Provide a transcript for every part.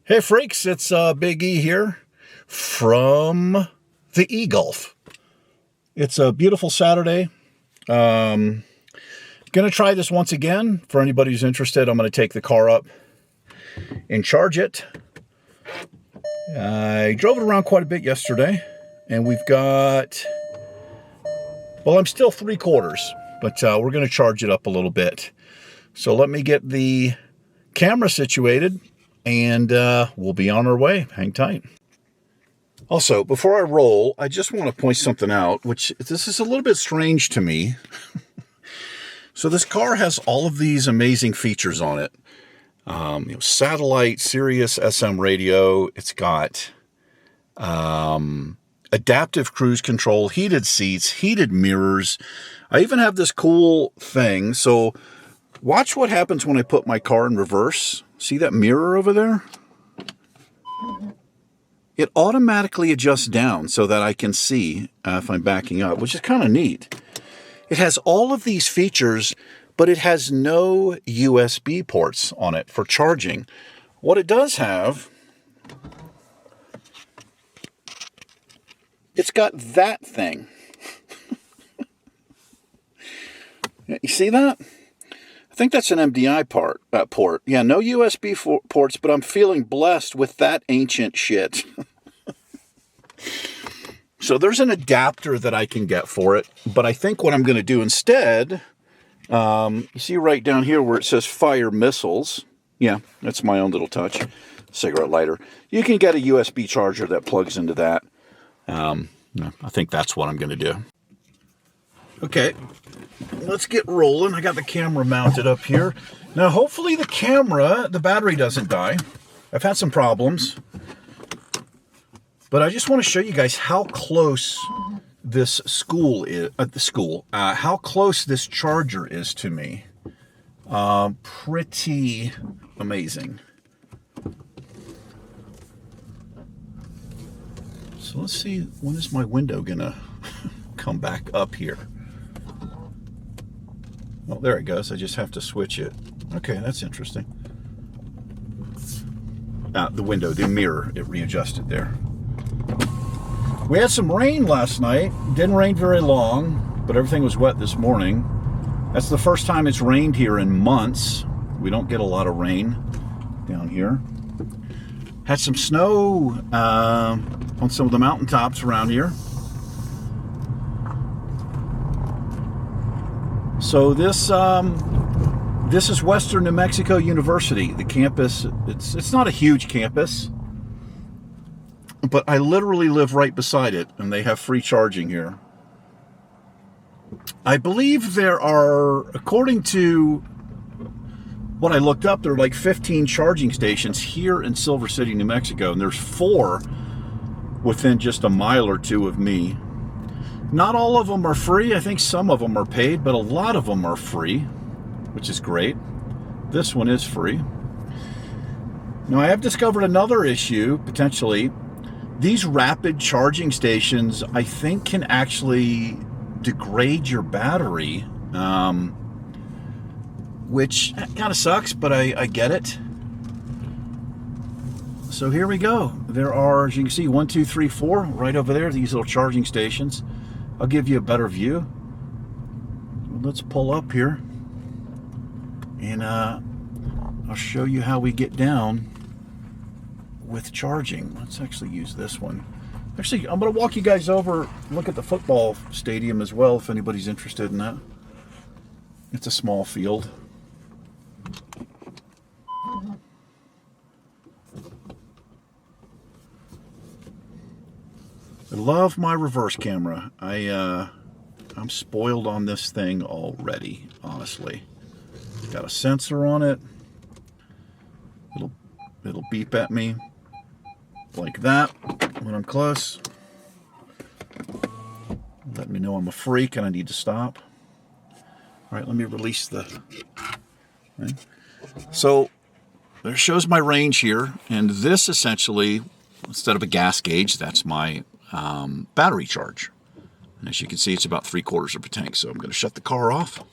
Hey freaks, it's Big E here from the eGolf. It's a beautiful Saturday. Gonna try this once again. For anybody who's interested, I'm gonna take the car up and charge it. I drove it around quite a bit yesterday, and we've got, well, I'm still 3/4, but we're gonna charge it up a little bit. So let me get the camera situated, and we'll be on our way. Hang tight. Also, before I roll, I just want to point something out, which this is a little bit strange to me. So this car has all of these amazing features on it. Satellite, Sirius XM radio. It's got adaptive cruise control, heated seats, heated mirrors. I even have this cool thing. So watch what happens when I put my car in reverse. See that mirror over there? It automatically adjusts down so that I can see if I'm backing up, which is kind of neat. It has all of these features, but it has no USB ports on it for charging. What it does have, it's got that thing. You see that? I think that's an MDI port. Yeah, no USB ports, but I'm feeling blessed with that ancient shit. So there's an adapter that I can get for it, but I think what I'm going to do instead, you see right down here where it says fire missiles. Yeah, that's my own little touch. Cigarette lighter. You can get a USB charger that plugs into that. I think that's what I'm going to do. Okay, let's get rolling. I got the camera mounted up here. Now, hopefully the battery doesn't die. I've had some problems. But I just want to show you guys how close this how close this charger is to me. Pretty amazing. So let's see, when is my window gonna come back up here? Well, there it goes. I just have to switch it. Okay, that's interesting. The mirror, it readjusted there. We had some rain last night. Didn't rain very long, but everything was wet this morning. That's the first time it's rained here in months. We don't get a lot of rain down here. Had some snow on some of the mountaintops around here. So this is Western New Mexico University. The campus, it's not a huge campus, but I literally live right beside it, and they have free charging here. I believe there are, according to what I looked up, there are like 15 charging stations here in Silver City, New Mexico, and there's 4 within just a mile or two of me. Not all of them are free. I think some of them are paid, but a lot of them are free, which is great. This one is free. Now, I have discovered another issue, potentially. These rapid charging stations, I think, can actually degrade your battery, which kind of sucks, but I get it. So here we go. There are, as you can see, 1, 2, 3, 4 right over there, these little charging stations. I'll give you a better view. Let's pull up here, and I'll show you how we get down with charging. Let's actually use this one. Actually, I'm going to walk you guys over, look at the football stadium as well, if anybody's interested in that. It's a small field. I love my reverse camera. I'm spoiled on this thing already, honestly. Got a sensor on it. It'll beep at me like that when I'm close. Let me know I'm a freak and I need to stop. All right, let me release the thing. So there shows my range here, and this essentially, instead of a gas gauge, that's my battery charge. And as you can see, it's about 3/4 of a tank. So I'm going to shut the car off.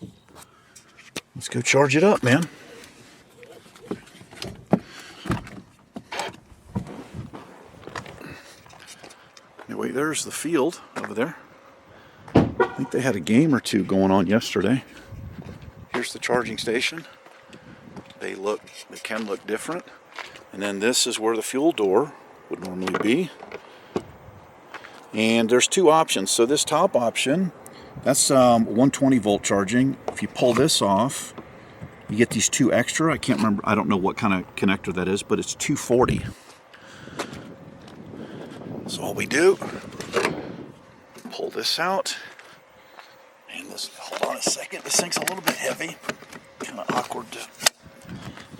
Let's go charge it up, man. Anyway, there's the field over there. I think they had a game or two going on yesterday. Here's the charging station. They can look different. And then this is where the fuel door would normally be. And there's two options. So this top option, that's 120 volt charging. If you pull this off, you get these two extra. I can't remember, I don't know what kind of connector that is, but it's 240. So all we do, pull this out. And this, hold on a second, this thing's a little bit heavy. Kind of awkward.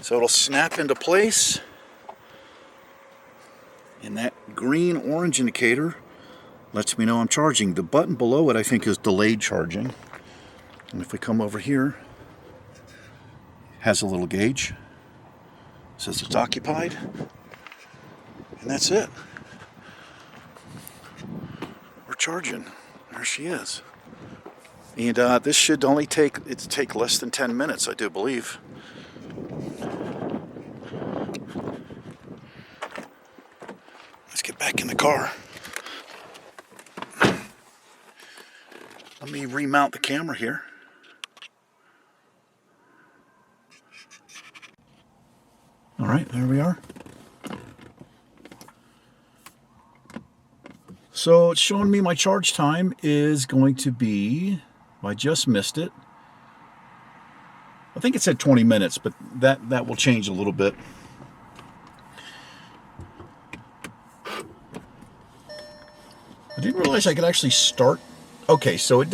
So it'll snap into place. And that green orange indicator lets me know I'm charging. The button below it, I think, is delayed charging. And if we come over here, it has a little gauge. It says it's occupied. And that's it. We're charging. There she is. And this should only take less than 10 minutes, I do believe. Let's get back in the car. Let me remount the camera here. All right, there we are. So it's showing me my charge time is going to be, I just missed it. I think it said 20 minutes, but that will change a little bit. I didn't realize I could actually start. Okay, so it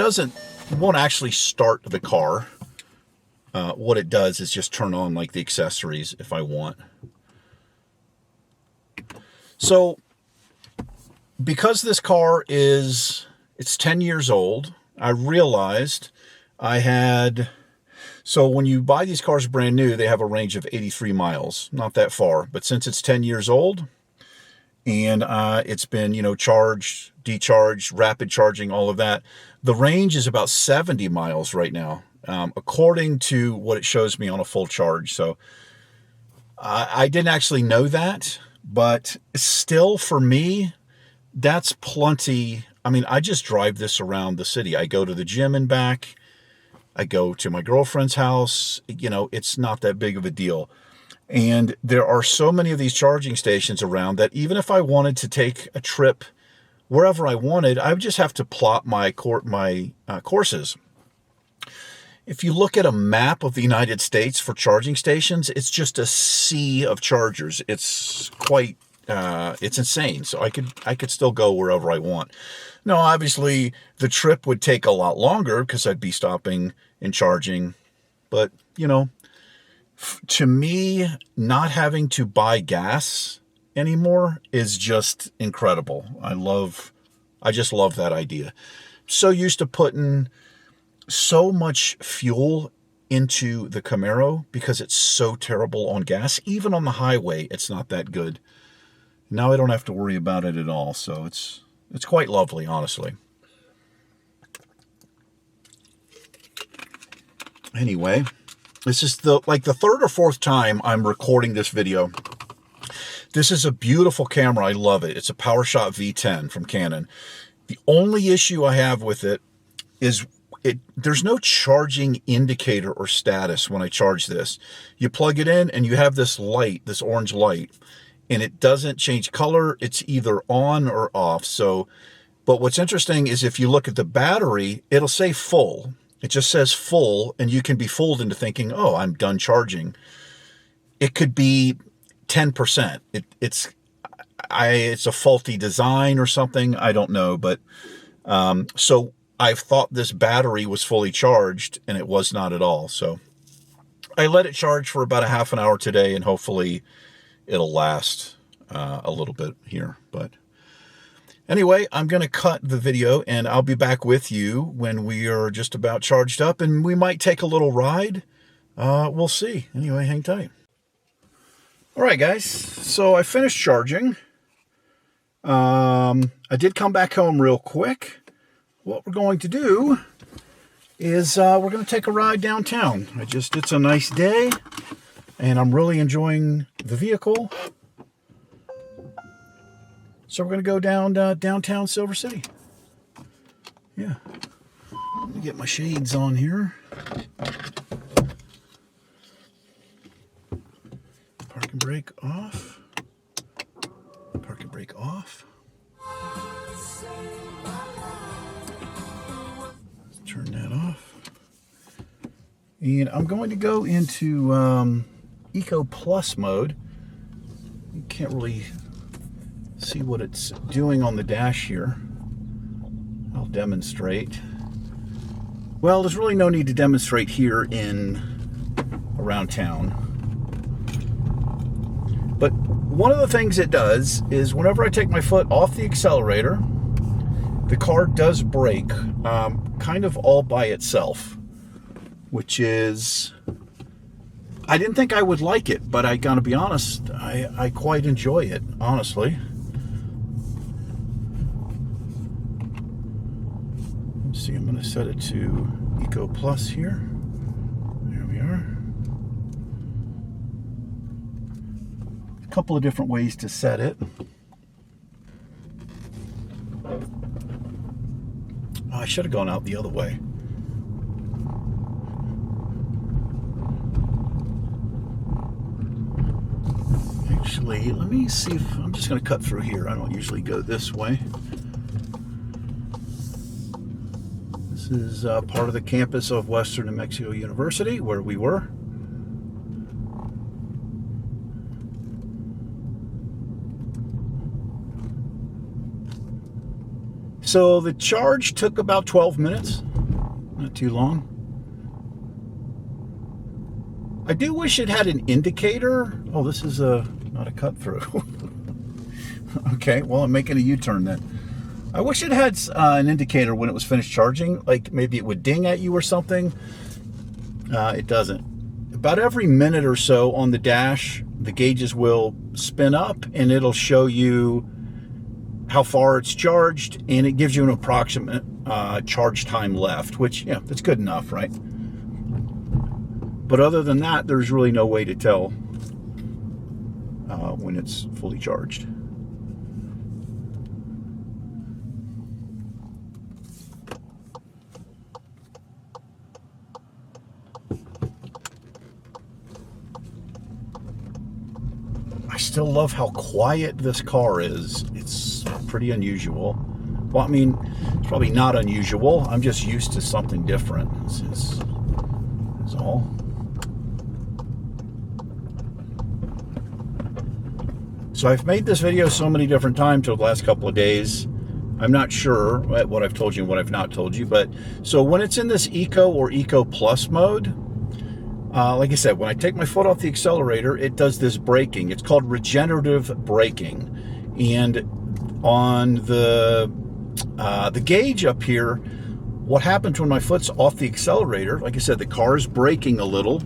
won't actually start the car. What it does is just turn on like the accessories if I want. So because this car it's 10 years old, I realized so when you buy these cars brand new, they have a range of 83 miles, not that far. But since it's 10 years old and it's been, charged, decharged, rapid charging, all of that, the range is about 70 miles right now, according to what it shows me on a full charge. So I didn't actually know that, but still for me, that's plenty. I mean, I just drive this around the city. I go to the gym and back. I go to my girlfriend's house. It's not that big of a deal. And there are so many of these charging stations around that even if I wanted to take a trip wherever I wanted, I would just have to plot my courses. If you look at a map of the United States for charging stations, it's just a sea of chargers. It's quite it's insane. So I could still go wherever I want. Now, obviously, the trip would take a lot longer because I'd be stopping and charging. But, to me, not having to buy gas anymore is just incredible. I just love that idea. So used to putting so much fuel into the Camaro because it's so terrible on gas. Even on the highway, it's not that good. Now I don't have to worry about it at all, so it's quite lovely, honestly. Anyway, this is the third or fourth time I'm recording this video. This is a beautiful camera. I love it. It's a PowerShot V10 from Canon. The only issue I have with it is there's no charging indicator or status when I charge this. You plug it in and you have this light, this orange light, and it doesn't change color. It's either on or off. But what's interesting is if you look at the battery, it'll say full. It just says full, and you can be fooled into thinking, oh, I'm done charging. It could be 10%. It's a faulty design or something. I don't know. But so I've thought this battery was fully charged, and it was not at all. So I let it charge for about a half an hour today, and hopefully it'll last a little bit here. But anyway, I'm going to cut the video, and I'll be back with you when we are just about charged up, and we might take a little ride. We'll see. Anyway, hang tight. All right, guys. So I finished charging. I did come back home real quick. What we're going to do is we're going to take a ride downtown. It's a nice day, and I'm really enjoying the vehicle. So we're going to go down downtown Silver City. Yeah. Let me get my shades on here. Parking brake off. Parking brake off. Let's turn that off. And I'm going to go into Eco Plus mode. You can't really see what it's doing on the dash here. I'll demonstrate. Well, there's really no need to demonstrate here around town. But one of the things it does is whenever I take my foot off the accelerator, the car does brake kind of all by itself, which is, I didn't think I would like it, but I gotta be honest, I quite enjoy it, honestly. Let's see, I'm gonna set it to Eco Plus here. There we are. A couple of different ways to set it. Oh, I should have gone out the other way. Actually, let me see if I'm just going to cut through here. I don't usually go this way. This is part of the campus of Western New Mexico University, where we were. So the charge took about 12 minutes, not too long. I do wish it had an indicator. Oh, this is not a cut through. Okay, well, I'm making a U-turn then. I wish it had an indicator when it was finished charging, like maybe it would ding at you or something. It doesn't. About every minute or so on the dash, the gauges will spin up and it'll show you how far it's charged, and it gives you an approximate charge time left, which, yeah, that's good enough, right? But other than that, there's really no way to tell when it's fully charged. I still love how quiet this car is. It's pretty unusual. Well, I mean, it's probably not unusual. I'm just used to something different. This is all. So I've made this video so many different times over the last couple of days. I'm not sure what I've told you and what I've not told you. But so when it's in this Eco or Eco Plus mode, like I said, when I take my foot off the accelerator, it does this braking. It's called regenerative braking. And on the gauge up here, what happens when my foot's off the accelerator, like I said, the car is braking a little.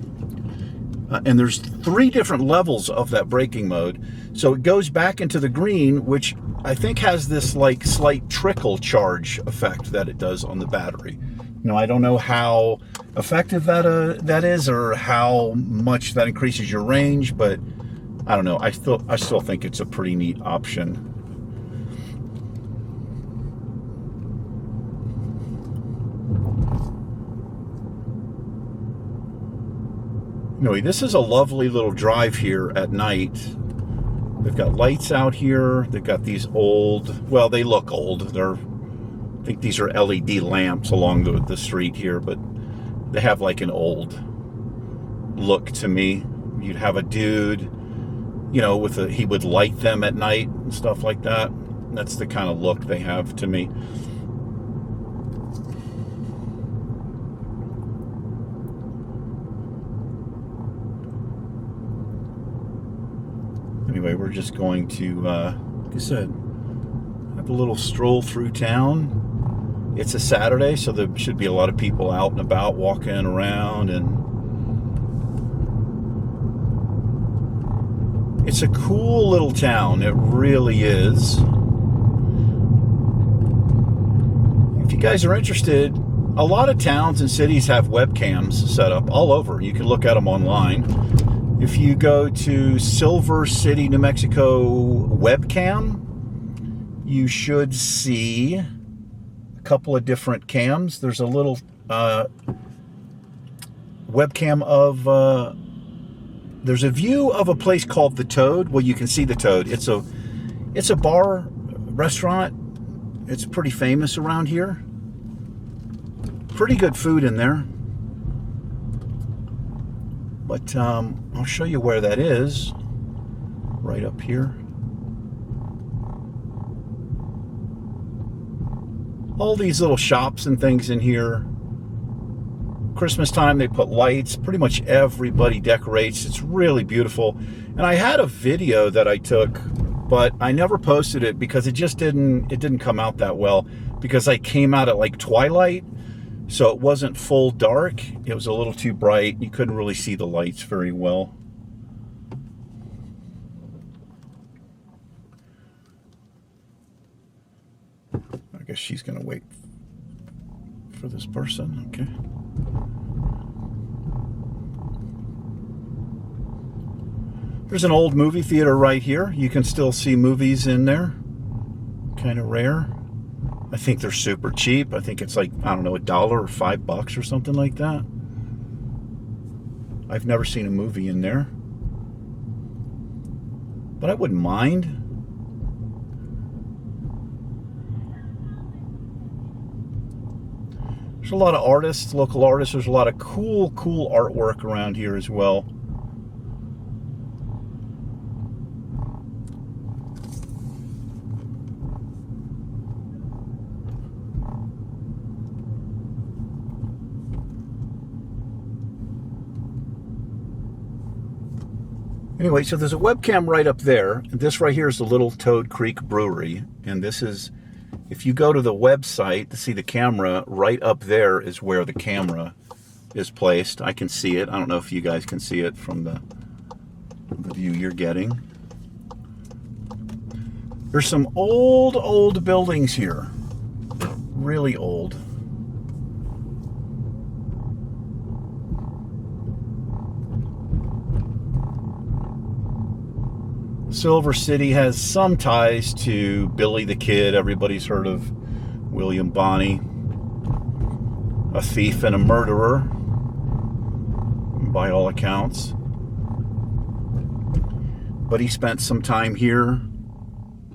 And there's 3 different levels of that braking mode. So it goes back into the green, which I think has this like slight trickle charge effect that it does on the battery. Now, I don't know how effective that is or how much that increases your range, but I don't know. I still think it's a pretty neat option. Anyway, this is a lovely little drive here at night. They've got lights out here. They've got these old, well, they look old. I think these are LED lamps along the street here, but they have like an old look to me. You'd have a dude, you know, he would light them at night and stuff like that. That's the kind of look they have to me. Anyway, we're just going to, like I said, have a little stroll through town. It's a Saturday, so there should be a lot of people out and about walking around, and it's a cool little town. It really is. If you guys are interested, a lot of towns and cities have webcams set up all over. You can look at them online. If you go to Silver City, New Mexico webcam, you should see a couple of different cams. There's a little webcam of, there's a view of a place called the Toad. Well, you can see the Toad. It's a bar, restaurant. It's pretty famous around here. Pretty good food in there. But I'll show you where that is. Right up here. All these little shops and things in here. Christmas time, they put lights. Pretty much everybody decorates. It's really beautiful. And I had a video that I took, but I never posted it because it didn't come out that well, because I came out at like twilight, so it wasn't full dark. It was a little too bright. You couldn't really see the lights very well. I guess she's gonna wait for this person. Okay. There's an old movie theater right here. You can still see movies in there. Kind of rare. I think they're super cheap. I think it's like, I don't know, $1 or $5 or something like that. I've never seen a movie in there, but I wouldn't mind. There's a lot of artists, local artists. There's a lot of cool artwork around here as well. Anyway, so there's a webcam right up there. This right here is the Little Toad Creek Brewery. And this is, if you go to the website to see the camera, right up there is where the camera is placed. I can see it. I don't know if you guys can see it from the view you're getting. There's some old buildings here. Really old. Silver City has some ties to Billy the Kid. Everybody's heard of William Bonney. A thief and a murderer, by all accounts. But he spent some time here,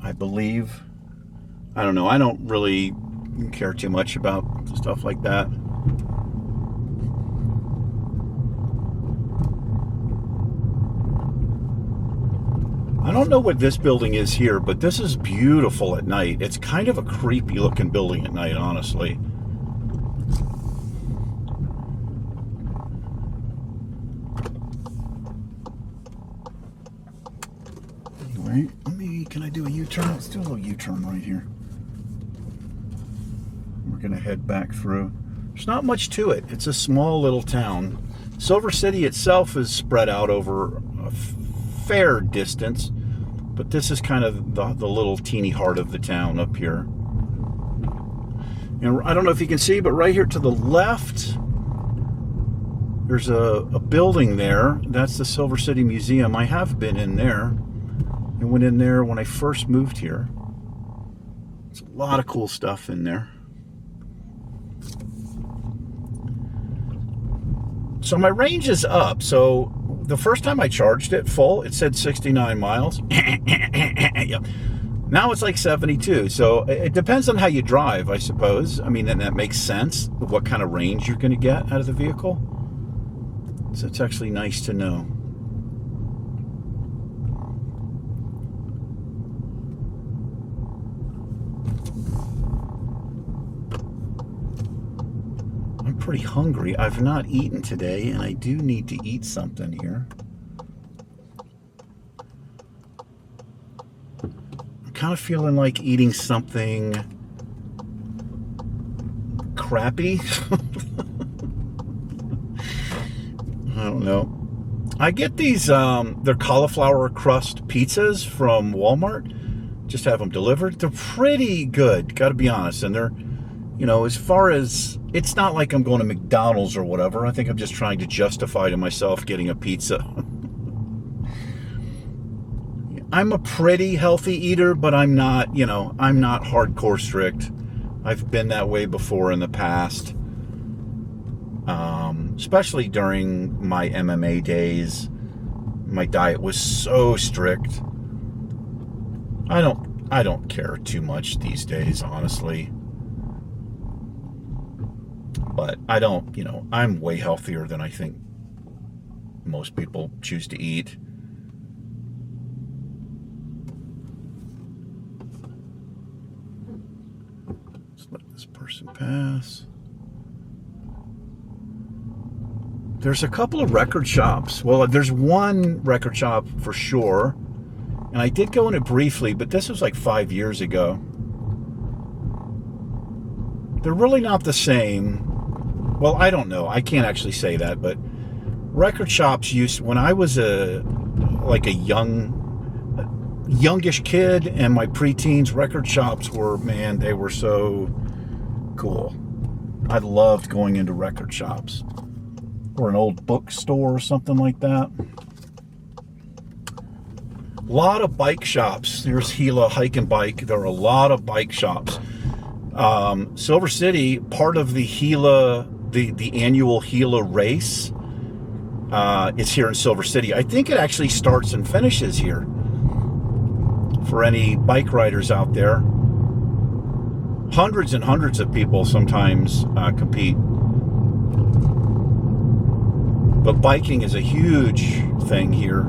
I believe. I don't know. I don't really care too much about stuff like that. I don't know what this building is here, but this is beautiful at night. It's kind of a creepy looking building at night, honestly. Anyway, can I do a U-turn? Let's do a little U-turn right here. We're gonna head back through. There's not much to it. It's a small little town. Silver City itself is spread out over a fair distance, but this is kind of the little teeny heart of the town up here. And I don't know if you can see, but right here to the left, there's a building there. That's the Silver City Museum. I have been in there. I went in there when I first moved here. There's a lot of cool stuff in there. So my range is up. So the first time I charged it full, it said 69 miles. Yep. Now it's like 72. So it depends on how you drive, I suppose. I mean, and that makes sense, what kind of range you're going to get out of the vehicle. So it's actually nice to know. I'm pretty hungry. I've not eaten today, and I do need to eat something here. I'm kind of feeling like eating something crappy. I don't know. I get these, they're cauliflower crust pizzas from Walmart. Just have them delivered. They're pretty good, gotta be honest. And they're, you know, as far as, it's not like I'm going to McDonald's or whatever. I think I'm just trying to justify to myself getting a pizza. I'm a pretty healthy eater, but I'm not, you know, I'm not hardcore strict. I've been that way before in the past, especially during my MMA days. My diet was so strict. I don't care too much these days, honestly. But I don't, you know, I'm way healthier than I think most people choose to eat. Let's let this person pass. There's a couple of record shops. Well, there's one record shop for sure. And I did go in it briefly, but this was like 5 years ago. They're really not the same. Well, I don't know. I can't actually say that, but record shops used, when I was like a youngish kid and my preteens, record shops were, man, they were so cool. I loved going into record shops or an old bookstore or something like that. A lot of bike shops. There's Gila Hike and Bike. There are a lot of bike shops. Silver City, part of the Gila, the annual Gila race, is here in Silver City. I think it actually starts and finishes here. For any bike riders out there, hundreds and hundreds of people sometimes compete. But biking is a huge thing here.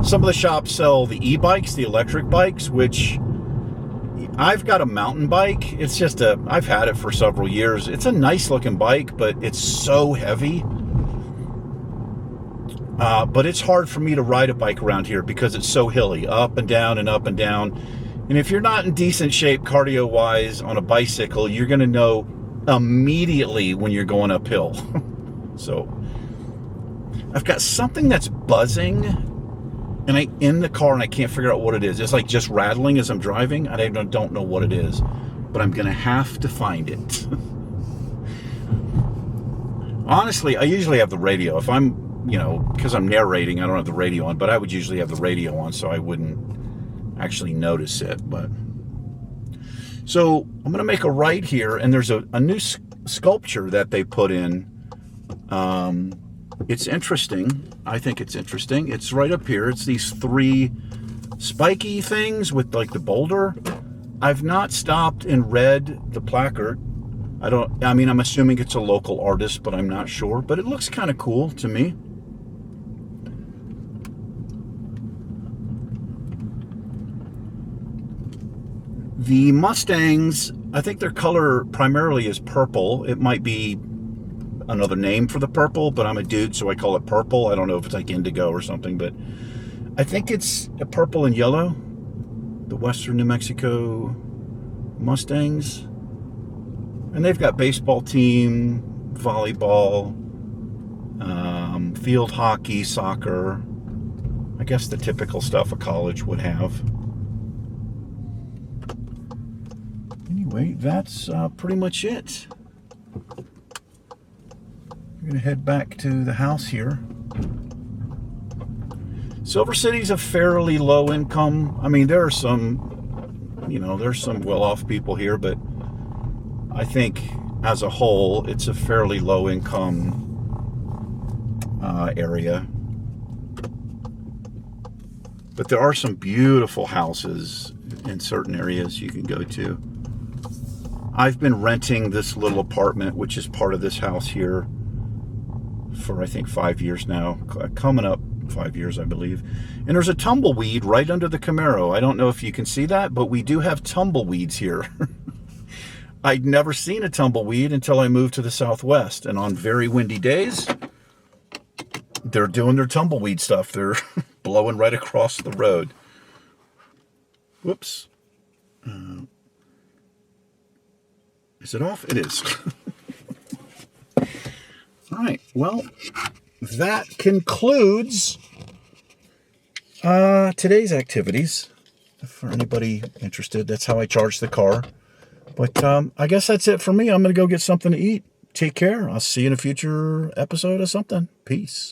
Some of the shops sell the e-bikes, the electric bikes, which I've got a mountain bike. It's just I've had it for several years. It's a nice looking bike, but it's so heavy. But it's hard for me to ride a bike around here because it's so hilly, up and down and up and down. And if you're not in decent shape cardio-wise on a bicycle, you're going to know immediately when you're going uphill. So I've got something that's buzzing, and I'm in the car and I can't figure out what it is. It's like just rattling as I'm driving. I don't know what it is, but I'm going to have to find it. Honestly, I usually have the radio. If I'm, you know, because I'm narrating, I don't have the radio on, but I would usually have the radio on so I wouldn't actually notice it. But so I'm going to make a right here, and there's a new sculpture that they put in. It's interesting. I think it's interesting. It's right up here. It's these three spiky things with like the boulder. I've not stopped and read the placard. I mean, I'm assuming it's a local artist, but I'm not sure. But it looks kind of cool to me. The Mustangs, I think their color primarily is purple. It might be another name for the purple, but I'm a dude, so I call it purple. I don't know if it's like indigo or something, but I think it's a purple and yellow. The Western New Mexico Mustangs. And they've got baseball team, volleyball, field hockey, soccer. I guess the typical stuff a college would have. Anyway, that's pretty much it. I'm going to head back to the house here. Silver City's a fairly low income. I mean, there are some, you know, there's some well-off people here, but I think as a whole, it's a fairly low income area. But there are some beautiful houses in certain areas you can go to. I've been renting this little apartment, which is part of this house here, for I think 5 years now, coming up 5 years, I believe. And there's a tumbleweed right under the Camaro. I don't know if you can see that, but we do have tumbleweeds here. I'd never seen a tumbleweed until I moved to the Southwest, and on very windy days, they're doing their tumbleweed stuff. They're blowing right across the road. Whoops. Is it off? It is. All right. Well, that concludes today's activities. For anybody interested, that's how I charge the car. But I guess that's it for me. I'm going to go get something to eat. take care. I'll see you in a future episode of something. Peace.